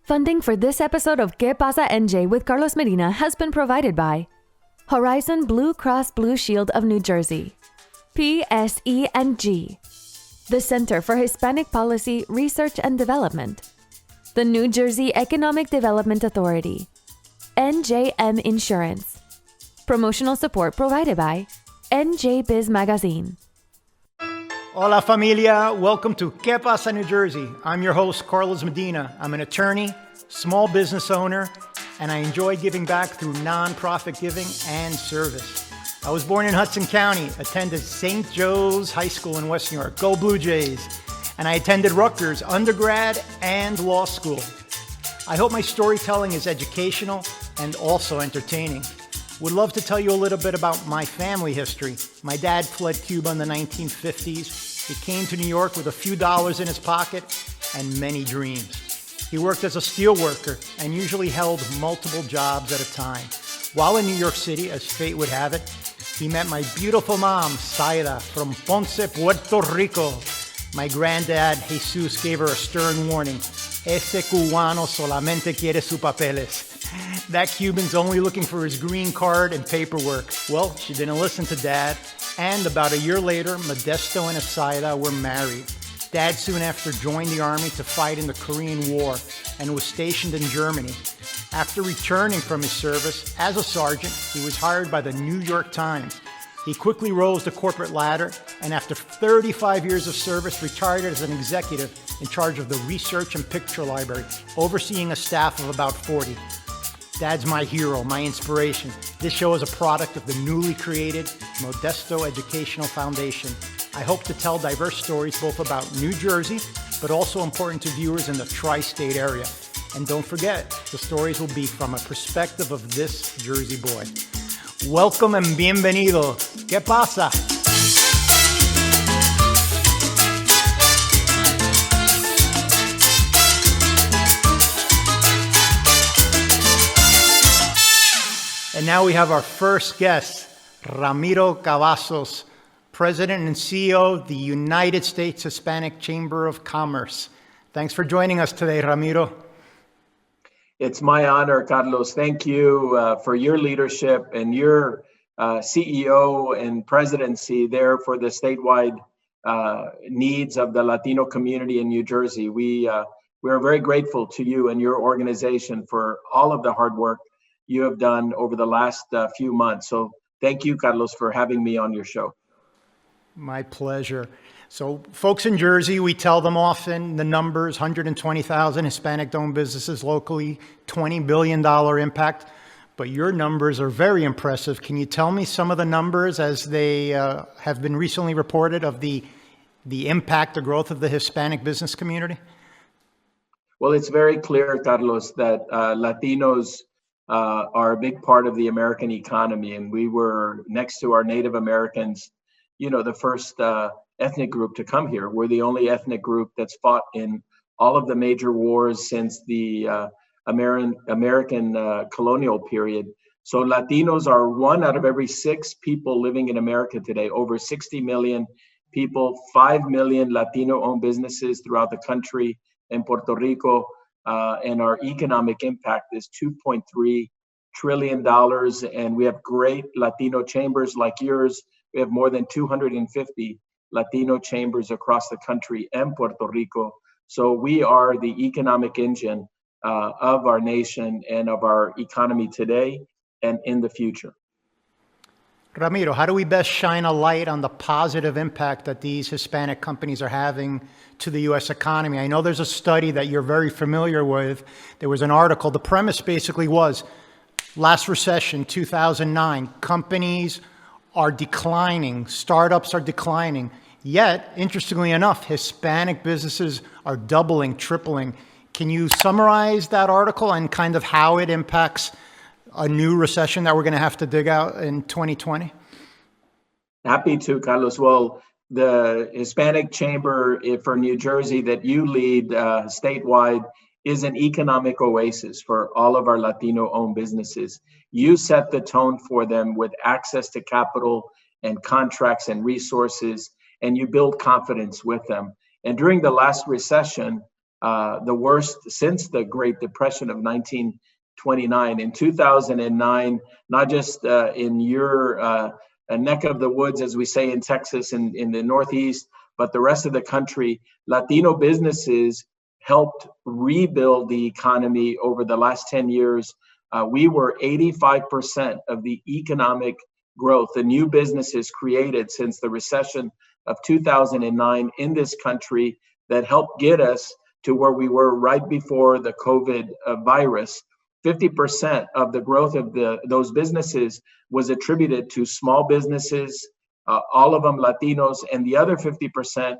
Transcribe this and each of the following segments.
Funding for this episode of Que Pasa NJ with Carlos Medina has been provided by Horizon Blue Cross Blue Shield of New Jersey, PSE&G, the Center for Hispanic Policy, Research and Development, the New Jersey Economic Development Authority, NJM Insurance. Promotional support provided by NJ Biz Magazine. Hola familia, welcome to Que Pasa, New Jersey. I'm your host, Carlos Medina. I'm an attorney, small business owner, and I enjoy giving back through nonprofit giving and service. I was born in Hudson County, attended St. Joe's High School in West New York, go Blue Jays, and I attended Rutgers undergrad and law school. I hope my storytelling is educational and also entertaining. Would love to tell you a little bit about my family history. My dad fled Cuba in the 1950s. He came to New York with a few dollars in his pocket and many dreams. He worked as a steel worker and usually held multiple jobs at a time. While in New York City, as fate would have it, he met my beautiful mom, Saida, from Ponce, Puerto Rico. My granddad, Jesus, gave her a stern warning. Ese cubano solamente quiere sus papeles. That Cuban's only looking for his green card and paperwork. Well, she didn't listen to Dad, and about a year later, Modesto and Saida were married. Dad soon after joined the army to fight in the Korean War and was stationed in Germany. After returning from his service as a sergeant, he was hired by the New York Times. He quickly rose the corporate ladder, and after 35 years of service, retired as an executive in charge of the Research and Picture Library, overseeing a staff of about 40. Dad's my hero, my inspiration. This show is a product of the newly created Modesto Educational Foundation. I hope to tell diverse stories both about New Jersey, but also important to viewers in the tri-state area. And don't forget, the stories will be from a perspective of this Jersey boy. Welcome and bienvenido. ¿Qué pasa? And now we have our first guest, Ramiro Cavazos, President and CEO of the United States Hispanic Chamber of Commerce. Thanks for joining us today, Ramiro. It's my honor, Carlos. Thank you for your leadership and your CEO and presidency there for the statewide needs of the Latino community in New Jersey. We are very grateful to you and your organization for all of the hard work you have done over the last few months. So thank you, Carlos, for having me on your show. My pleasure. So folks in Jersey, we tell them often the numbers, 120,000 Hispanic-owned businesses locally, $20 billion impact. But your numbers are very impressive. Can you tell me some of the numbers as they have been recently reported of the impact, the growth of the Hispanic business community? Well, it's very clear, Carlos, that Latinos are a big part of the American economy. And we were, next to our Native Americans, the first ethnic group to come here. We're the only ethnic group that's fought in all of the major wars since the American colonial period. So Latinos are 1 out of every 6 people living in America today. Over 60 million people, 5 million Latino-owned businesses throughout the country and Puerto Rico. And our economic impact is $2.3 trillion. And we have great Latino chambers like yours. We have more than 250 Latino chambers across the country and Puerto Rico. So we are the economic engine of our nation and of our economy today and in the future. Ramiro, how do we best shine a light on the positive impact that these Hispanic companies are having to the U.S. economy? I know there's a study that you're very familiar with. There was an article. The premise basically was last recession, 2009, companies are declining, startups are declining. Yet, interestingly enough, Hispanic businesses are doubling, tripling. Can you summarize that article and kind of how it impacts a new recession that we're going to have to dig out in 2020? Happy to, Carlos. Well, the Hispanic Chamber for New Jersey that you lead statewide is an economic oasis for all of our Latino-owned businesses. You set the tone for them with access to capital and contracts and resources, and you build confidence with them. And during the last recession, the worst since the Great Depression of 1929. In 2009, not just in your neck of the woods, as we say in Texas and in the Northeast, but the rest of the country, Latino businesses helped rebuild the economy over the last 10 years. We were 85% of the economic growth, the new businesses created since the recession of 2009 in this country that helped get us to where we were right before the COVID virus. 50% of the growth of those businesses was attributed to small businesses, all of them Latinos, and the other 50%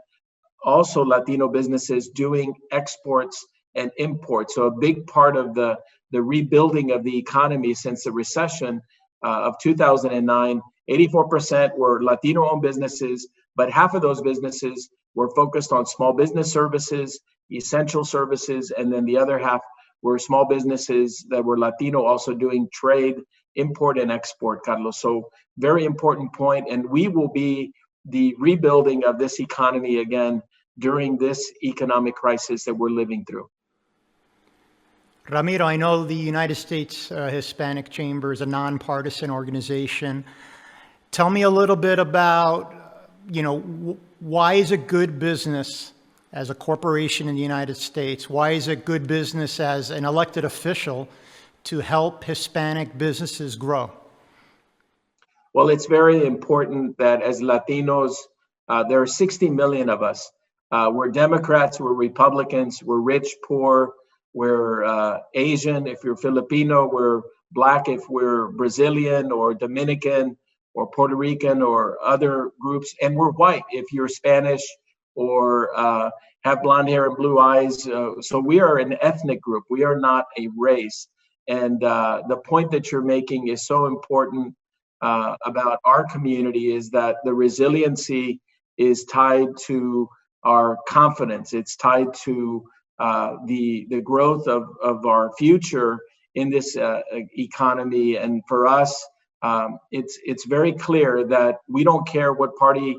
also Latino businesses doing exports and imports. So a big part of the rebuilding of the economy since the recession of 2009, 84% were Latino-owned businesses, but half of those businesses were focused on small business services, essential services, and then the other half were small businesses that were Latino also doing trade, import and export, Carlos. So very important point, and we will be the rebuilding of this economy again during this economic crisis that we're living through. Ramiro, I know the United States Hispanic Chamber is a nonpartisan organization. Tell me a little bit about, why is it good business as a corporation in the United States? Why is it good business as an elected official to help Hispanic businesses grow? Well, it's very important that as Latinos, there are 60 million of us. We're Democrats, we're Republicans, we're rich, poor, we're Asian if you're Filipino, we're Black if we're Brazilian or Dominican or Puerto Rican or other groups, and we're white if you're Spanish or have blonde hair and blue eyes. So we are an ethnic group. We are not a race. And the point that you're making is so important about our community is that the resiliency is tied to our confidence. It's tied to the growth of our future in this economy. And for us, it's very clear that we don't care what party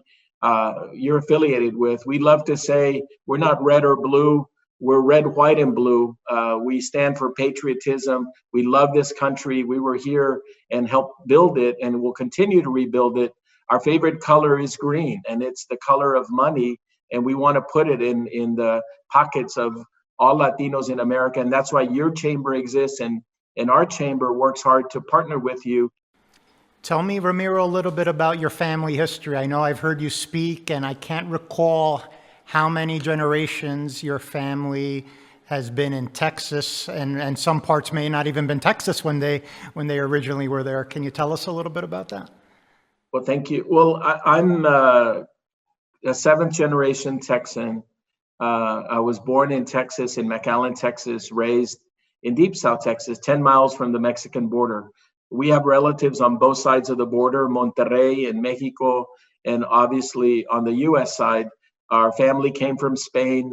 you're affiliated with. We love to say we're not red or blue. We're red, white, and blue. We stand for patriotism. We love this country. We were here and helped build it, and we'll continue to rebuild it. Our favorite color is green, and it's the color of money, and we want to put it in the pockets of all Latinos in America, and that's why your chamber exists, and our chamber works hard to partner with you. Tell me, Ramiro, a little bit about your family history. I know I've heard you speak, and I can't recall how many generations your family has been in Texas, and some parts may not even been Texas when they originally were there. Can you tell us a little bit about that? Well, thank you. Well, I'm a seventh generation Texan. I was born in Texas, in McAllen, Texas, raised in Deep South Texas, 10 miles from the Mexican border. We have relatives on both sides of the border, Monterrey and Mexico, and obviously on the U.S. side. Our family came from Spain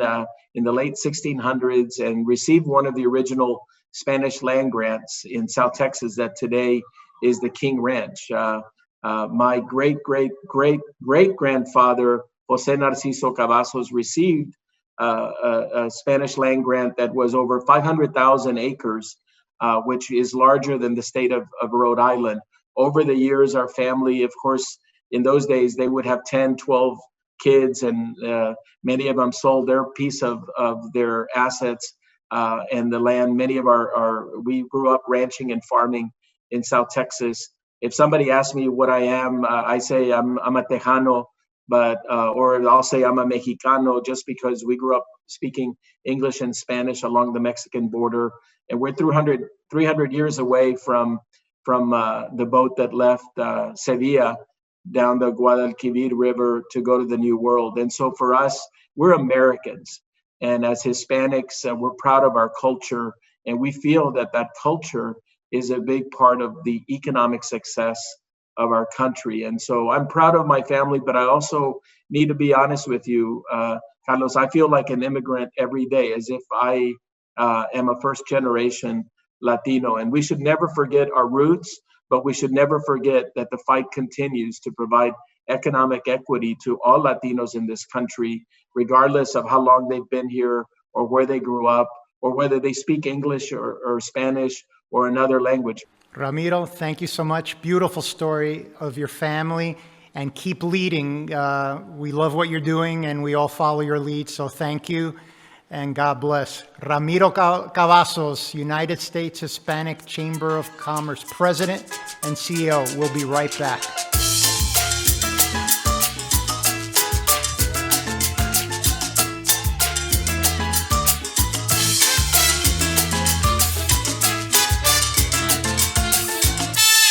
in the late 1600s and received one of the original Spanish land grants in South Texas that today is the King Ranch. My great-great-great-great-grandfather, Jose Narciso Cavazos, received a Spanish land grant that was over 500,000 acres, which is larger than the state of Rhode Island. Over the years, our family, of course, in those days, they would have 10, 12 kids, and many of them sold their piece of their assets and the land. Many of we grew up ranching and farming in South Texas. If somebody asks me what I am, I say I'm a Tejano, but or I'll say I'm a Mexicano, just because we grew up speaking English and Spanish along the Mexican border, and we're 300 years away from the boat that left Sevilla down the Guadalquivir River to go to the New World. And so for us, we're Americans. And as Hispanics, we're proud of our culture. And we feel that culture is a big part of the economic success of our country. And so I'm proud of my family, but I also need to be honest with you, Carlos, I feel like an immigrant every day, as if I am a first generation Latino. And we should never forget our roots, but we should never forget that the fight continues to provide economic equity to all Latinos in this country, regardless of how long they've been here or where they grew up, or whether they speak English or Spanish or another language. Ramiro, thank you so much. Beautiful story of your family, and keep leading. We love what you're doing, and we all follow your lead, so thank you, and God bless. Ramiro Cavazos, United States Hispanic Chamber of Commerce President and CEO. We'll be right back.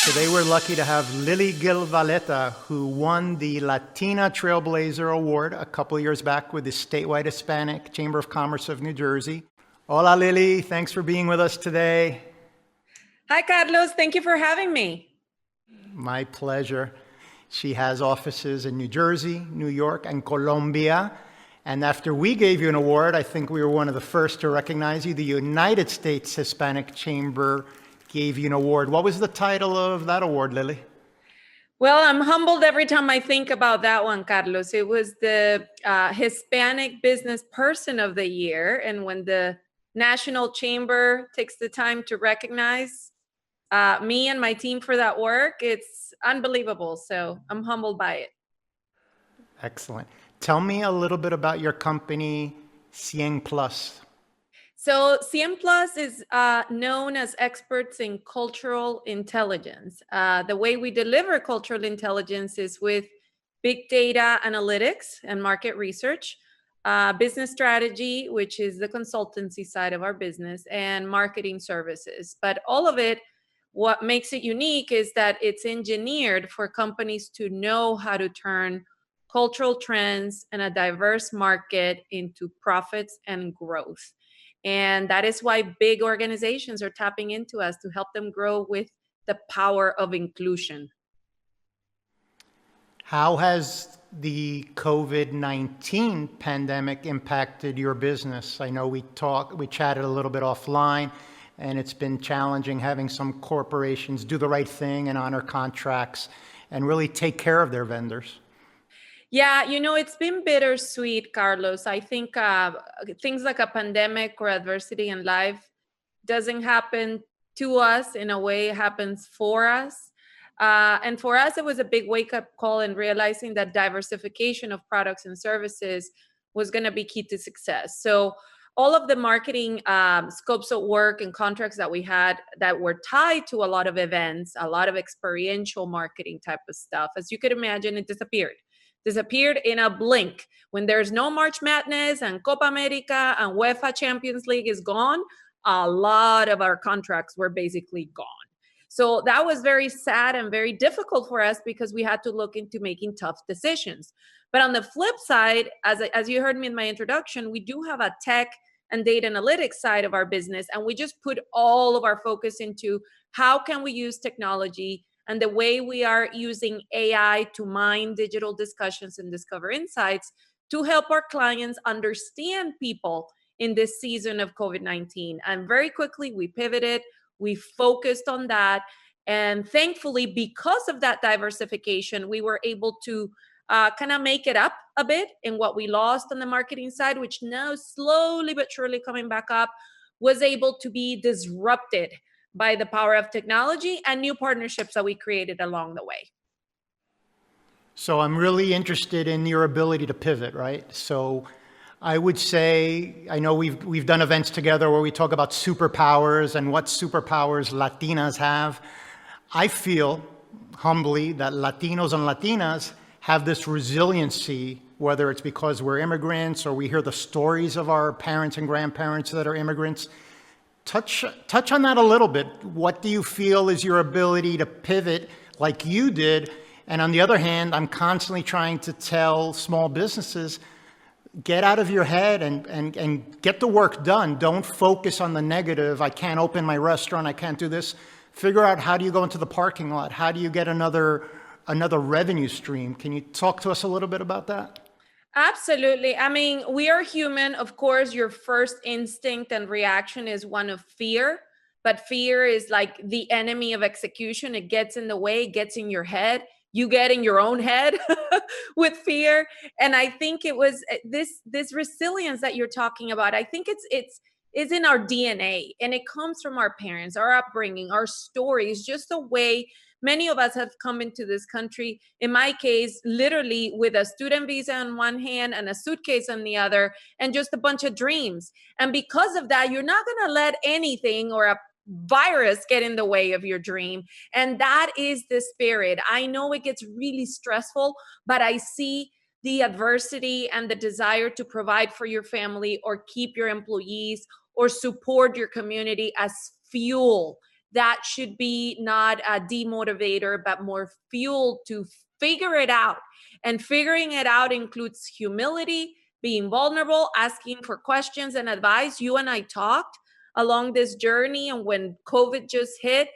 Today we're lucky to have Lily Gil Valletta, who won the Latina Trailblazer Award a couple of years back with the statewide Hispanic Chamber of Commerce of New Jersey. Hola, Lily. Thanks for being with us today. Hi, Carlos. Thank you for having me. My pleasure. She has offices in New Jersey, New York, and Colombia. And after we gave you an award, I think we were one of the first to recognize you. The United States Hispanic Chamber gave you an award. What was the title of that award, Lily? Well, I'm humbled every time I think about that one, Carlos. It was the Hispanic Business Person of the Year. And when the National Chamber takes the time to recognize me and my team for that work, it's unbelievable. So I'm humbled by it. Excellent. Tell me a little bit about your company, 100 Plus. So 100 Plus is known as experts in cultural intelligence. The way we deliver cultural intelligence is with big data analytics and market research, business strategy, which is the consultancy side of our business, and marketing services. But all of it, what makes it unique is that it's engineered for companies to know how to turn cultural trends and a diverse market into profits and growth. And that is why big organizations are tapping into us to help them grow with the power of inclusion. How has the COVID-19 pandemic impacted your business? I know we chatted a little bit offline, and it's been challenging having some corporations do the right thing and honor contracts and really take care of their vendors. Yeah, it's been bittersweet, Carlos. I think things like a pandemic or adversity in life doesn't happen to us in a way, it happens for us. And for us, it was a big wake-up call in realizing that diversification of products and services was going to be key to success. So all of the marketing scopes of work and contracts that we had that were tied to a lot of events, a lot of experiential marketing type of stuff, as you could imagine, it disappeared in a blink. When there's no March Madness and Copa America and UEFA Champions League is gone, a lot of our contracts were basically gone. So that was very sad and very difficult for us because we had to look into making tough decisions. But on the flip side, as you heard me in my introduction, we do have a tech and data analytics side of our business, and we just put all of our focus into how can we use technology and the way we are using AI to mine digital discussions and discover insights to help our clients understand people in this season of COVID-19. And very quickly, we pivoted, we focused on that. And thankfully, because of that diversification, we were able to kind of make it up a bit in what we lost on the marketing side, which now slowly but surely coming back up, was able to be disrupted by the power of technology and new partnerships that we created along the way. So I'm really interested in your ability to pivot, right? So I would say, I know we've done events together where we talk about superpowers and what superpowers Latinas have. I feel humbly that Latinos and Latinas have this resiliency, whether it's because we're immigrants or we hear the stories of our parents and grandparents that are immigrants. Touch on that a little bit. What do you feel is your ability to pivot like you did? And on the other hand, I'm constantly trying to tell small businesses, get out of your head and get the work done. Don't focus on the negative. I can't open my restaurant. I can't do this. Figure out, how do you go into the parking lot? How do you get another revenue stream? Can you talk to us a little bit about that? Absolutely. I mean, we are human. Of course, your first instinct and reaction is one of fear, but fear is like the enemy of execution. It gets in the way, it gets in your head. you get in your own head with fear. And I think it was this resilience that you're talking about. I think it's in our DNA, and it comes from our parents, our upbringing, our stories, just the way many of us have come into this country. In my case, literally with a student visa on one hand and a suitcase on the other, and just a bunch of dreams. And because of that, you're not going to let anything or a virus get in the way of your dream. And that is the spirit. I know it gets really stressful, but I see the adversity and the desire to provide for your family or keep your employees or support your community as fuel. That should be not a demotivator, but more fuel to figure it out. And figuring it out includes humility, being vulnerable, asking for questions and advice. You and I talked along this journey, and when COVID just hit,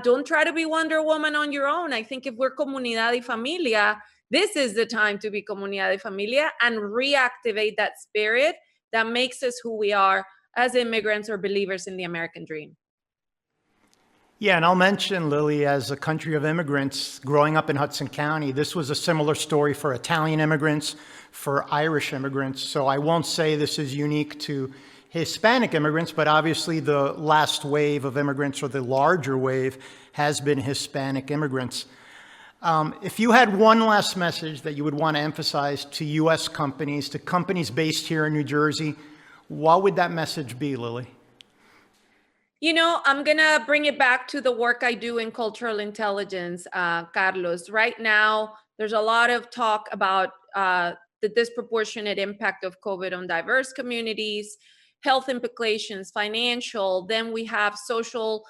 don't try to be Wonder Woman on your own. I think if we're comunidad y familia, this is the time to be comunidad y familia and reactivate that spirit that makes us who we are as immigrants or believers in the American dream. Yeah, and I'll mention, Lily, as a country of immigrants, growing up in Hudson County, this was a similar story for Italian immigrants, for Irish immigrants. So I won't say this is unique to Hispanic immigrants, but obviously the last wave of immigrants, or the larger wave, has been Hispanic immigrants. If you had one last message that you would want to emphasize to U.S. companies, to companies based here in New Jersey, what would that message be, Lily? You know, I'm going to bring it back to the work I do in cultural intelligence, Carlos. Right now, there's a lot of talk about the disproportionate impact of COVID on diverse communities, health implications, financial. Then we have social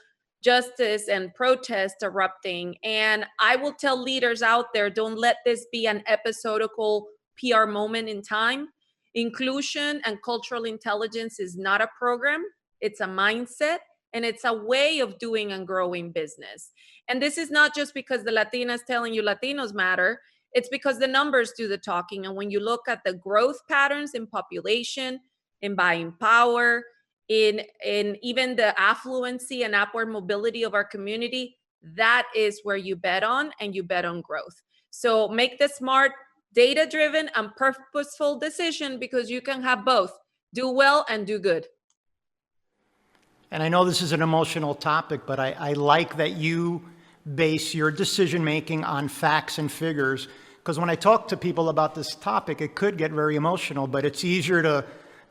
justice and protest erupting. And I will tell leaders out there, don't let this be an episodical PR moment in time. Inclusion and cultural intelligence is not a program. It's a mindset. And it's a way of doing and growing business. And this is not just because the Latinas telling you Latinos matter. It's because the numbers do the talking. And when you look at the growth patterns in population, in buying power, in even the affluency and upward mobility of our community, that is where you bet on, and you bet on growth. So make the smart, data-driven and purposeful decision, because you can have both. Do well and do good. And I know this is an emotional topic, but I like that you base your decision-making on facts and figures, because when I talk to people about this topic, it could get very emotional, but it's easier to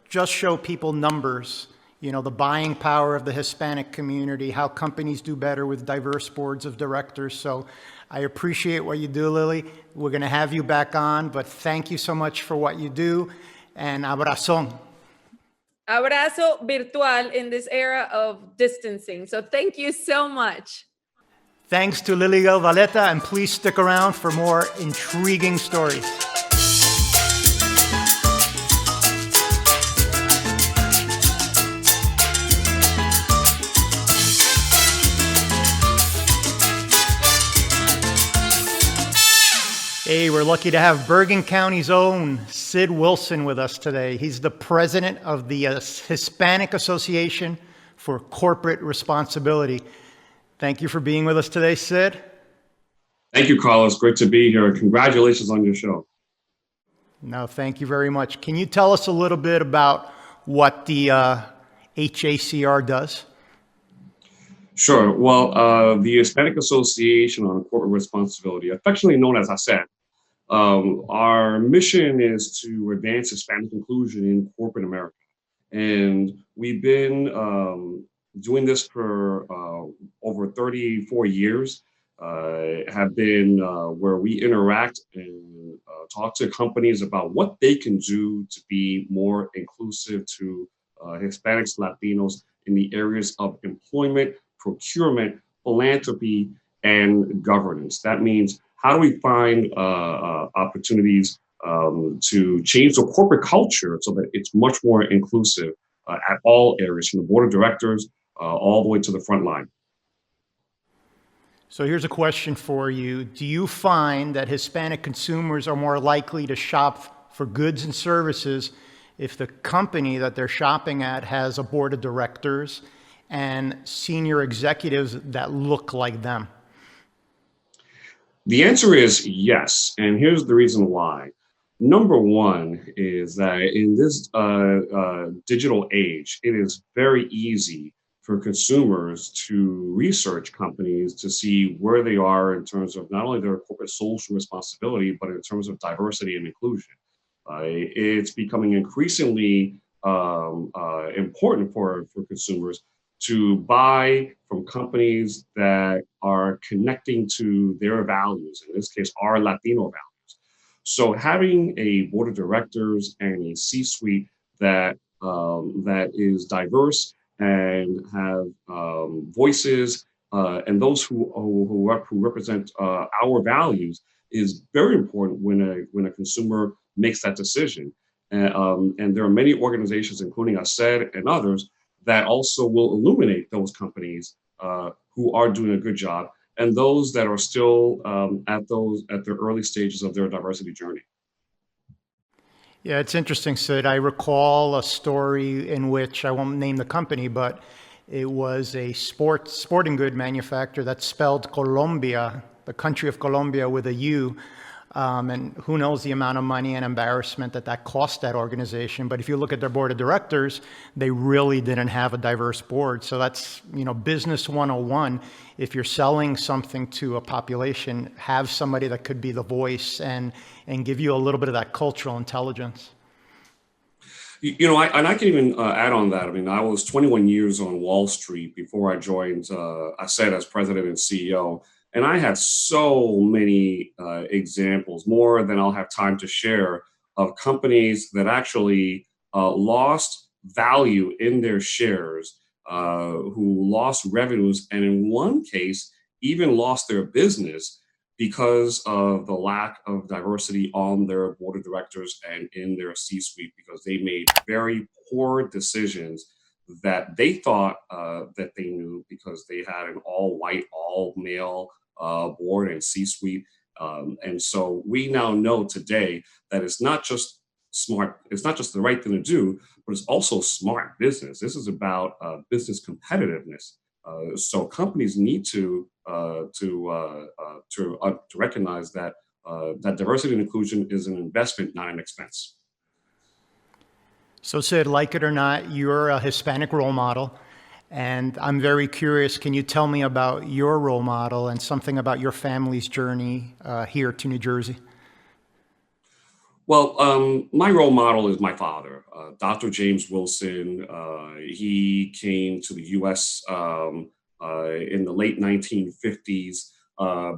just show people numbers, you know, the buying power of the Hispanic community, how companies do better with diverse boards of directors. So I appreciate what you do, Lily. We're going to have you back on, but thank you so much for what you do, and abrazón. Abrazo virtual in this era of distancing. So thank you so much. Thanks to Lily Valletta, and please stick around for more intriguing stories. Hey, we're lucky to have Bergen County's own Sid Wilson with us today. He's the president of the Hispanic Association for Corporate Responsibility. Thank you for being with us today, Sid. Thank you, Carlos. Great to be here. Congratulations on your show. No, thank you very much. Can you tell us a little bit about what the HACR does? Sure. Well, the Hispanic Association on Corporate Responsibility, affectionately known as HACR, our mission is to advance Hispanic inclusion in corporate America. And we've been doing this for over 34 years, have been where we interact and talk to companies about what they can do to be more inclusive to Hispanics, Latinos in the areas of employment, procurement, philanthropy, and governance. That means, how do we find opportunities to change the corporate culture so that it's much more inclusive at all areas, from the board of directors all the way to the front line? So here's a question for you. Do you find that Hispanic consumers are more likely to shop for goods and services if the company that they're shopping at has a board of directors and senior executives that look like them? The answer is yes, and here's the reason why. Number one is that in this digital age, it is very easy for consumers to research companies to see where they are in terms of not only their corporate social responsibility, but in terms of diversity and inclusion. It's becoming increasingly important for consumers to buy from companies that are connecting to their values, in this case, our Latino values. So having a board of directors and a C-suite that is diverse and have voices and those who represent our values is very important when a consumer makes that decision. And there are many organizations, including HACR and others, that also will illuminate those companies who are doing a good job and those that are still at the early stages of their diversity journey. Yeah, it's interesting, Sid. I recall a story in which, I won't name the company, but it was a sporting good manufacturer that spelled Colombia, the country of Colombia, with a U. And who knows the amount of money and embarrassment that cost that organization. But if you look at their board of directors, they really didn't have a diverse board. So that's, business 101. If you're selling something to a population, have somebody that could be the voice and give you a little bit of that cultural intelligence. I can even add on that. I mean, I was 21 years on Wall Street before I joined HACR as president and CEO. And I had so many examples, more than I'll have time to share, of companies that actually lost value in their shares, who lost revenues, and in one case, even lost their business because of the lack of diversity on their board of directors and in their C-suite, because they made very poor decisions that they thought that they knew because they had an all-white, all-male board and C-suite. And so we now know today that it's not just smart, it's not just the right thing to do, but it's also smart business. This is about business competitiveness. So companies need to recognize that that diversity and inclusion is an investment, not an expense. So Sid, like it or not, you're a Hispanic role model. And I'm very curious, can you tell me about your role model and something about your family's journey here to New Jersey? Well, my role model is my father, Dr. James Wilson. He came to the U.S. In the late 1950s.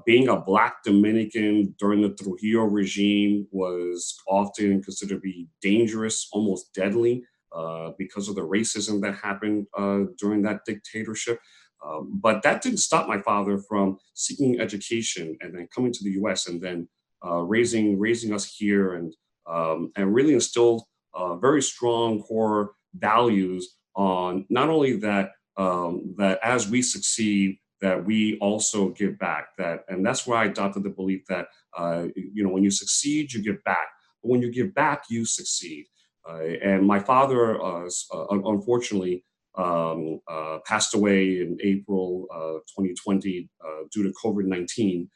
Being a Black Dominican during the Trujillo regime was often considered to be dangerous, almost deadly, because of the racism that happened during that dictatorship. But that didn't stop my father from seeking education and then coming to the U.S. and then raising us here and really instilled very strong core values on not only that that as we succeed, that we also give back. And that's why I adopted the belief that when you succeed, you give back. But when you give back, you succeed. And my father, unfortunately, passed away in April 2020 due to COVID-19.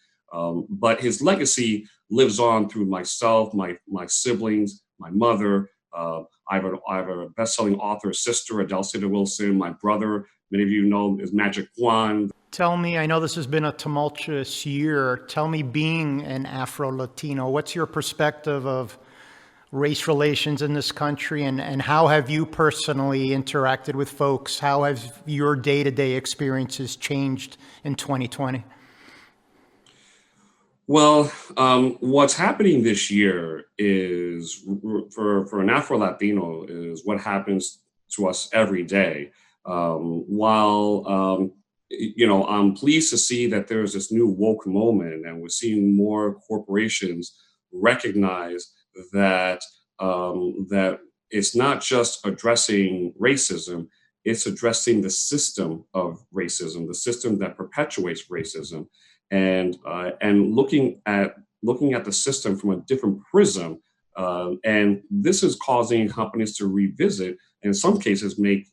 But his legacy lives on through myself, my siblings, my mother. I have a best-selling author sister, Adelcita Wilson. My brother, many of you know, is Magic Juan. Tell me, I know this has been a tumultuous year. Tell me, being an Afro-Latino, what's your perspective of race relations in this country, and how have you personally interacted with folks? How have your day-to-day experiences changed in 2020? Well, what's happening this year is, for an Afro-Latino, is what happens to us every day. While I'm pleased to see that there's this new woke moment, and we're seeing more corporations recognize that that it's not just addressing racism, it's addressing the system of racism, the system that perpetuates racism, and looking at the system from a different prism. And this is causing companies to revisit, and in some cases make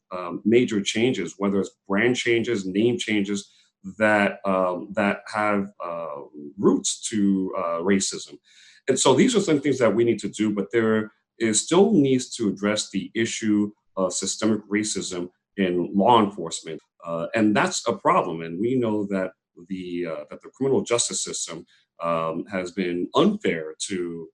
major changes, whether it's brand changes, name changes, that have roots to racism. And so these are some things that we need to do, but there is still needs to address the issue of systemic racism in law enforcement. And that's a problem. And we know that the criminal justice system has been unfair to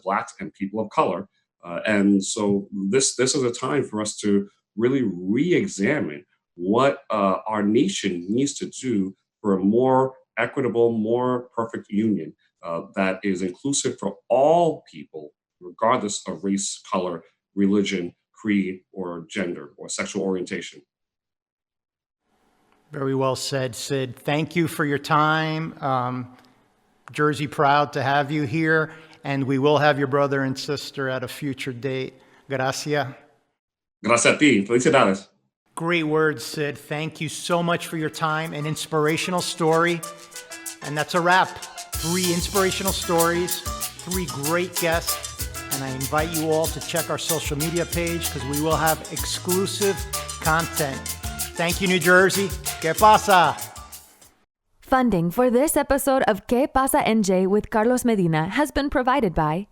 Blacks and people of color. And so this is a time for us to really re-examine what our nation needs to do for a more equitable, more perfect union that is inclusive for all people, regardless of race, color, religion, creed, or gender, or sexual orientation. Very well said, Sid. Thank you for your time. Jersey proud to have you here, and we will have your brother and sister at a future date. Gracias. Gracias a ti. Felicidades. Great words, Sid. Thank you so much for your time. An inspirational story. And that's a wrap. 3 inspirational stories, 3 great guests. And I invite you all to check our social media page because we will have exclusive content. Thank you, New Jersey. Que pasa? Funding for this episode of Que Pasa NJ with Carlos Medina has been provided by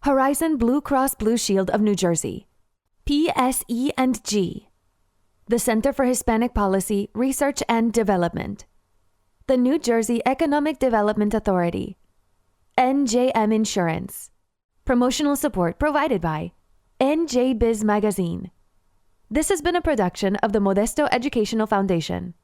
Horizon Blue Cross Blue Shield of New Jersey, PSE&G, the Center for Hispanic Policy, Research and Development, the New Jersey Economic Development Authority, NJM Insurance. Promotional support provided by NJ Biz Magazine. This has been a production of the Modesto Educational Foundation.